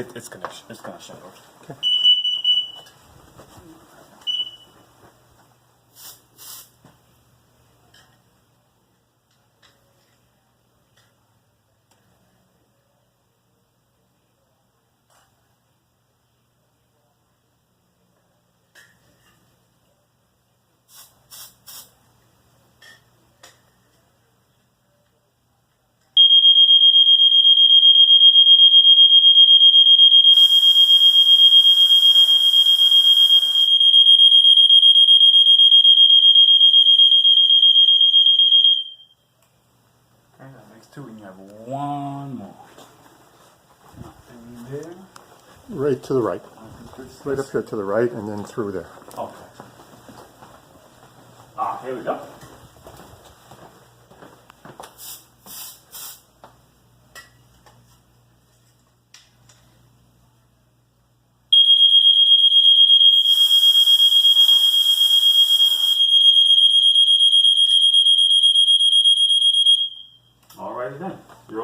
It's gonna shadow. Okay. Okay, that makes two, and you have one more. Nothing there. Right to the right. Nothing Right up here to the right and then through there. Okay. Ah, here we go.